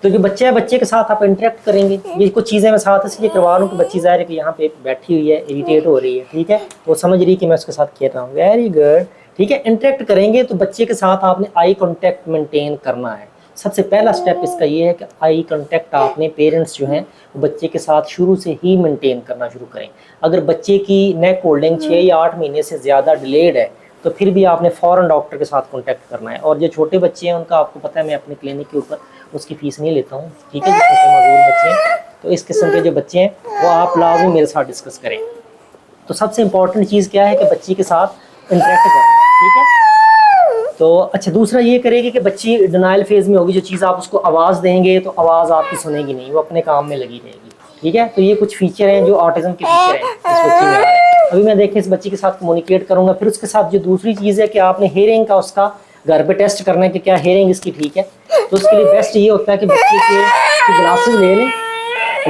तो जो बच्चा है, बच्चे के साथ आप इंटरेक्ट करेंगे। ये कुछ चीज़ें मैं साथ इसलिए करवा रहा हूँ कि बच्ची ज़ाहिर है कि यहाँ पे बैठी हुई है, इरिटेट हो रही है, ठीक है, वो समझ रही है कि मैं उसके साथ खेल रहा हूँ। वेरी गुड, ठीक है। इंटरेक्ट करेंगे तो बच्चे के साथ आपने आई कांटेक्ट मेंटेन करना है। सबसे पहला स्टेप इसका ये है कि आई कांटेक्ट आपने पेरेंट्स जो हैं वो बच्चे के साथ शुरू से ही मेंटेन करना शुरू करें। अगर बच्चे की नेक होल्डिंग 6 या 8 महीने से ज़्यादा डिलेड है तो फिर भी आपने फ़ौरन डॉक्टर के साथ कांटेक्ट करना है। और जो छोटे बच्चे हैं उनका आपको पता है, मैं अपने क्लिनिक के ऊपर उसकी फ़ीस नहीं लेता हूँ, ठीक है। जो छोटे मासूम बच्चे हैं, तो इस किस्म के जो बच्चे हैं वो आप लाजमी मेरे साथ डिस्कस करें। तो सबसे इम्पॉर्टेंट चीज़ क्या है कि बच्ची के साथ इंटरेक्ट करना है, ठीक है। तो अच्छा, दूसरा ये करेगी कि बच्ची डिनाइल फेज़ में होगी। जो चीज़ आप उसको आवाज़ देंगे तो आवाज़ आपकी सुनेगी नहीं, वो अपने काम में लगी रहेगी, ठीक है। तो ये कुछ फीचर हैं जो ऑटिज़म के फीचर हैं इस बच्ची में आ रहे हैं। अभी मैं देखें इस बच्ची के साथ कम्युनिकेट करूँगा। फिर उसके साथ जो दूसरी चीज़ है कि आपने हेयरिंग का उसका घर पे टेस्ट करना है कि क्या हेयरिंग इसकी ठीक है। तो उसके लिए बेस्ट ये होता है कि बच्चे के ग्लासेस ले लें,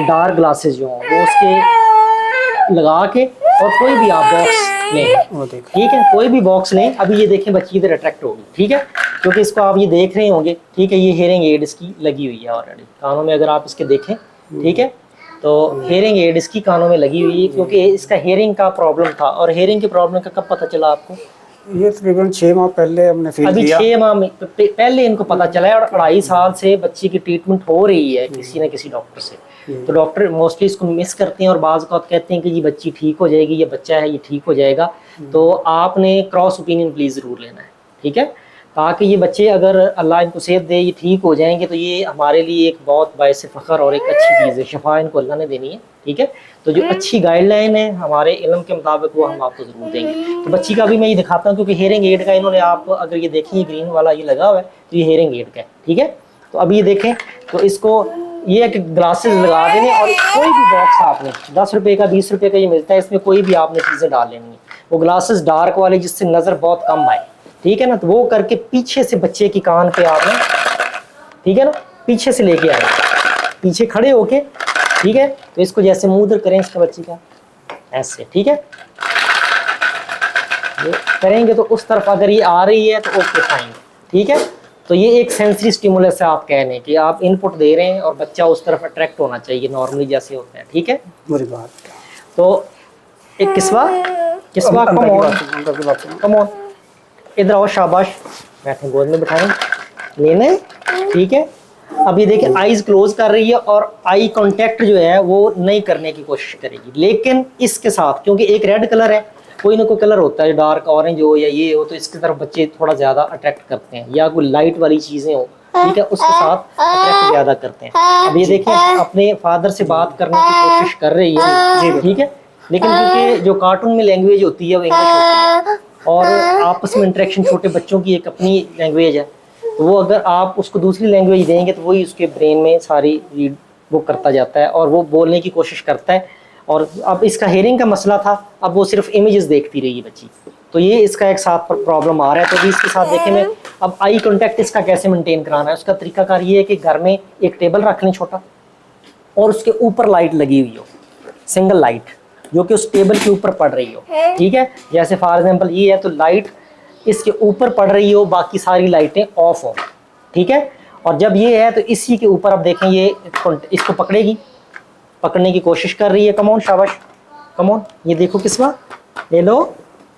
डार्क ग्लासेस जो हों वो उसके लगा के, और कोई भी आप बॉक्स लें, ठीक है, कोई भी बॉक्स लें। अभी ये देखें बच्ची इधर अट्रैक्ट होगी, ठीक है, क्योंकि इसको आप ये देख रहे होंगे, ठीक है। ये हेयरिंग एड इसकी लगी हुई है ऑलरेडी कानों में, अगर आप इसके देखें, ठीक है। तो हेयरिंग एड इसकी कानों में लगी हुई है क्योंकि इसका हेयरिंग का प्रॉब्लम था। और हेयरिंग के प्रॉब्लम का कब पता चला आपको? ये तकरीबन 6 माह पहले हमने फील अभी किया। 6 माह में पहले इनको पता चला है, और 2.5 साल से बच्ची की ट्रीटमेंट हो रही है किसी न किसी डॉक्टर से। तो डॉक्टर मोस्टली इसको मिस करते हैं और बाज़ औक़ात कहते हैं कि ये बच्ची ठीक हो जाएगी, ये बच्चा है ये ठीक हो जाएगा। तो आपने क्रॉस ओपिनियन प्लीज़ ज़रूर लेना है, ठीक है, ताकि ये बच्चे, अगर अल्लाह इनको सेहत दे, ये ठीक हो जाएंगे तो ये हमारे लिए एक बहुत बायस फ़ख्र और एक अच्छी चीज़ है। शफा इनको अल्लाह ने देनी है, ठीक है। तो जो अच्छी गाइडलाइन है हमारे इल्म के मुताबिक वो हम आपको ज़रूर देंगे। तो बच्ची का भी मैं ये दिखाता हूँ क्योंकि हेयरिंग एड का इन्होंने, आप अगर ये देखें, ग्रीन वाला ये लगा हुआ है तो ये हेयरिंग एड का है, ठीक है। तो अभी ये देखें, तो इसको ये एक ग्लासेस लगा देने, और कोई भी बॉक्स आपने 10 रुपये का 20 रुपये का ये मिलता है, इसमें कोई भी आपने चीज़ें डाल लेनी है। वो ग्लासेस डार्क वाले जिससे नज़र बहुत कम आए, ठीक है ना। तो वो करके पीछे से बच्चे की कान पे आपने, ठीक है ना, पीछे से लेके आए, पीछे खड़े होके, ठीक है। तो इसको जैसे मुंह उधर करें इसका बच्चे का, ऐसे, ठीक है, ये करेंगे तो उस तरफ अगर ये आ रही है तो ओके फाइन, ठीक है। तो ये एक सेंसरी स्टिमुलस है, आप कह रहे हैं कि आप इनपुट दे रहे हैं और बच्चा उस तरफ अट्रैक्ट होना चाहिए नॉर्मली जैसे होता है, ठीक है। बुरी बात। तो एक किस्वा कम ऑन, इधर आओ, शाबाश, बैठे, गोद में बिठाएं, लेना है, ठीक है। अब ये देखिए आईज क्लोज कर रही है और आई कांटेक्ट जो है वो नहीं करने की कोशिश करेगी, लेकिन इसके साथ, क्योंकि एक रेड कलर है, कोई ना कोई कलर होता है डार्क ऑरेंज हो या ये हो, तो इसकी तरफ बच्चे थोड़ा ज़्यादा अट्रैक्ट करते हैं, या कोई लाइट वाली चीज़ें हो, ठीक है, उसके साथ अट्रैक्ट ज़्यादा करते हैं। अब ये देखिए अपने फादर से बात करने की कोशिश कर रही है, ठीक है, लेकिन क्योंकि जो कार्टून में लैंग्वेज होती है वो इंग्लिश होती है, और आपस में इंटरेक्शन छोटे बच्चों की एक अपनी लैंग्वेज है, तो वो अगर आप उसको दूसरी लैंग्वेज देंगे तो वही उसके ब्रेन में सारी रीड वो करता जाता है और वो बोलने की कोशिश करता है। और अब इसका हेयरिंग का मसला था, अब वो सिर्फ इमेजेस देखती रही बच्ची, तो ये इसका एक साथ प्रॉब्लम आ रहा है। तो भी इसके साथ देखें मैं, अब आई कांटेक्ट इसका कैसे मेंटेन कराना है, उसका तरीकाकार ये है कि घर में एक टेबल रख लें छोटा, और उसके ऊपर लाइट लगी हुई हो, सिंगल लाइट जो कि उस टेबल के ऊपर पड़ रही हो, ठीक है। जैसे फॉर एग्जांपल ये है तो लाइट इसके ऊपर पड़ रही हो, बाकी सारी लाइटें ऑफ हो, ठीक है। और जब ये है तो इसी के ऊपर आप देखें ये इसको पकड़ेगी, पकड़ने की कोशिश कर रही है, कम ऑन, शाबाश, कम ऑन, ये देखो किस्वा, ले लो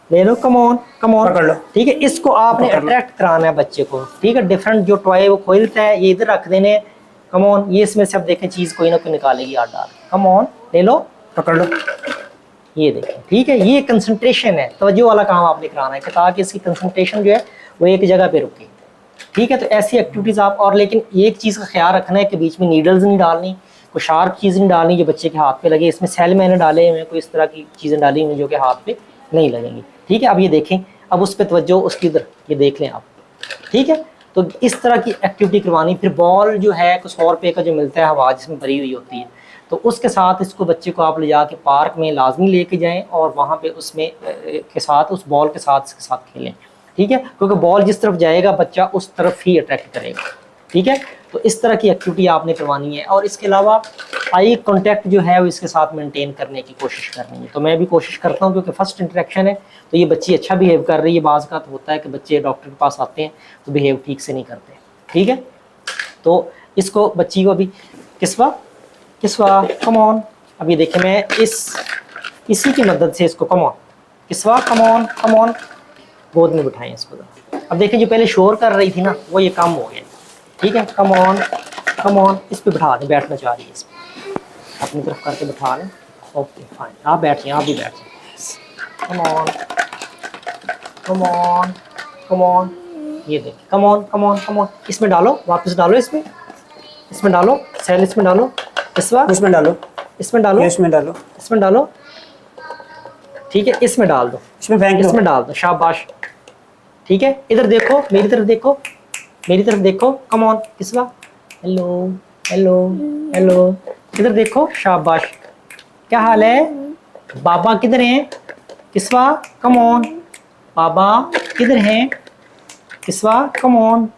ले लो, कम ऑन पकड़ लो, ठीक है। इसको आपने अट्रैक्ट कराना है बच्चे को, ठीक है। डिफरेंट जो टॉय वो खोलता है ये इधर रख देने, कम ऑन, ये इसमें से अब देखें चीज़ कोई ना कोई निकालेगी हाथ डाल, कम ऑन, ले लो, पकड़ लो, ये देखें, ठीक है। ये कंसंट्रेशन है, तवज्जो वाला काम आपने कराना है कि ताकि इसकी कंसंट्रेशन जो है वो एक जगह पे रुके, ठीक है। तो ऐसी एक्टिविटीज़ आप, और लेकिन एक चीज़ का ख्याल रखना है कि बीच में नीडल्स नहीं डालनी, कोई शार्प चीज़ नहीं डालनी जो बच्चे के हाथ पे लगे। इसमें सेल मैंने डाले हुए, कोई इस तरह की चीज़ें डाली हुई जो कि हाथ पे नहीं लगेंगी, ठीक है। अब ये देखें, अब उस पर तवज्जो उसकी उधर ये देख लें आप, ठीक है। तो इस तरह की एक्टिविटी करवानी। फिर बॉल जो है कुछ 100 रुपये का जो मिलता है, हवा जिसमें भरी हुई होती है, तो उसके साथ इसको बच्चे को आप ले जाके पार्क में लाजमी लेके जाएं और वहाँ पे उसमें के साथ उस बॉल के साथ इसके साथ खेलें, ठीक है, क्योंकि बॉल जिस तरफ जाएगा बच्चा उस तरफ ही अट्रैक्ट करेगा, ठीक है। तो इस तरह की एक्टिविटी आपने करवानी है। और इसके अलावा आई कांटेक्ट जो है वो इसके साथ मेंटेन करने की कोशिश करनी है। तो मैं भी कोशिश करता हूँ क्योंकि फर्स्ट इंटरेक्शन है, तो ये बच्ची अच्छा बिहेव कर रही है। बाज़ का तो होता है कि बच्चे डॉक्टर के पास आते हैं तो बिहेव ठीक से नहीं करते, ठीक है। तो इसको बच्ची को अभी किस्वा किस्वा कम ऑन। अभी देखिए मैं इसी की मदद से इसको कम ऑन किस्वा कम ऑन गोद में बिठाएं इसको। अब देखिए जो पहले शोर कर रही थी ना वो ये कम हो गया, ठीक है। कम ऑन इस पे बिठा दें, बैठना चाह रही है इस पे, अपनी तरफ करके बिठा लें। ओके फाइन, आप बैठिए, आप भी बैठिए। कम ऑन ये देखिए कम ऑन इसमें डालो, वापस डालो, इसमें डालो, सेल इसमें डालो, किस्वा उसमें डालो, इसमें डालो, इसमें डालो, इसमें डालो, ठीक है। इसमें डाल दो, इसमें फेंक दो, इसमें डाल दो, शाबाश, ठीक है। इधर देखो, मेरी तरफ देखो, मेरी तरफ देखो, come on किस्वा, hello hello hello, इधर देखो, शाबाश। क्या हाल है? बाबा किधर हैं? किस्वा कम ऑन, बाबा किधर हैं? किस्वा कम ऑन।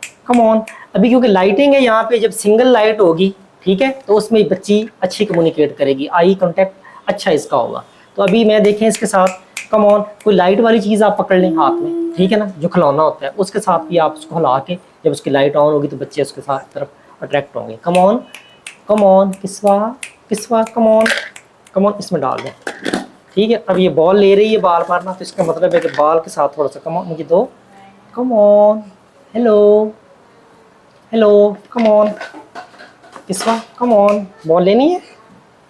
अभी क्योंकि लाइटिंग है यहाँ पे, जब सिंगल लाइट होगी, ठीक है, तो उसमें बच्ची अच्छी कम्युनिकेट करेगी, आई कांटेक्ट अच्छा इसका होगा। तो अभी मैं देखें इसके साथ कम ऑन, कोई लाइट वाली चीज़ आप पकड़ लें हाथ में, ठीक है ना, जो खिलौना होता है उसके साथ भी आप उसको हिला के, जब उसकी लाइट ऑन होगी तो बच्चे उसके साथ तरफ अट्रैक्ट होंगे। कम ऑन किस्वा कम ऑन इसमें डाल दें, ठीक है। अब ये बॉल ले रही है बाल मारना, तो इसका मतलब है कि बाल के साथ थोड़ा सा कम ऑन मुझे दो, come on, hello come on किस्वा come on. Ball लेनी है,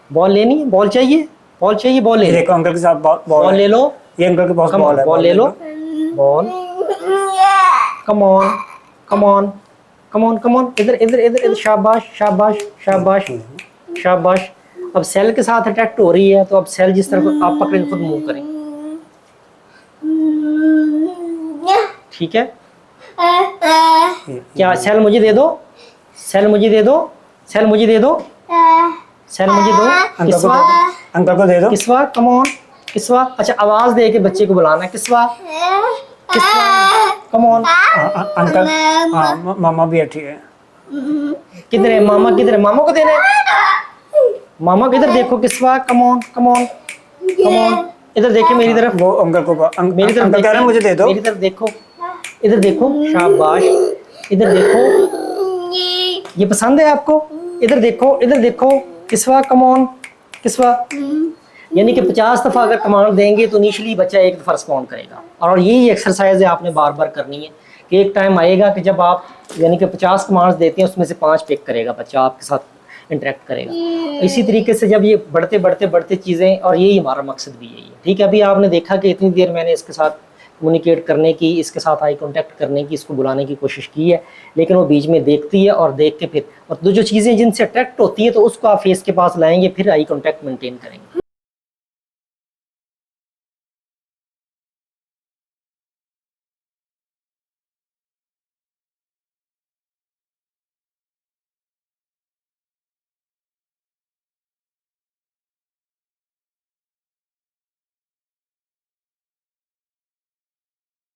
बॉल चाहिए, बॉल ले लो, देखो अंकल के साथ बॉल ले लो, ये अंकल के पास बॉल है, बॉल ले लो, बॉल कम ऑन इधर, शाबाश। अब सेल के साथ अटैक्ट हो रही है, तो अब सेल जिस तरफ आप पकड़ें खुद मूव करें, ठीक है। क्या सेल मुझे दे दो, सेल मुझे दे दो, अंकल को दे दो, किस्वा कम ऑन किस्वा। अच्छा आवाज दे के बच्चे को बुलाना, किस्वा कम ऑन। अंकल हाँ मामा भी अच्छी है, किधर है मामा, किधर है मामा को देना है, मामा किधर देखो, किस्वा कम ऑन इधर देखिए मेरी तरफ, वो अंकल को मेरी तरफ अंकल कह रहे हैं मुझे दे दो, मेरी तरफ देखो, इधर देखो, शाबाश, इधर देखो, ये पसंद है आपको, इधर देखो, किस्वा कम ऑन किस्वा। यानी कि 50 दफ़ा अगर कमांड देंगे तो इनिशियली बच्चा एक दफ़ा रिस्पॉन्ड करेगा। और यही एक्सरसाइज है आपने बार बार करनी है, कि एक टाइम आएगा कि जब आप यानी कि 50 कमांड्स देते हैं उसमें से 5 पिक करेगा बच्चा, आपके साथ इंटरेक्ट करेगा। इसी तरीके से जब ये बढ़ते चीज़ें, और यही हमारा मकसद भी यही है, ठीक है। अभी आपने देखा कि इतनी देर मैंने इसके साथ कम्युनिकेट करने की, इसके साथ आई कांटेक्ट करने की, इसको बुलाने की कोशिश की है, लेकिन वो बीच में देखती है और देख के फिर, और जो चीज़ें जिनसे अट्रैक्ट होती है तो उसको आप फेस के पास लाएंगे, फिर आई कांटेक्ट मेंटेन करेंगे।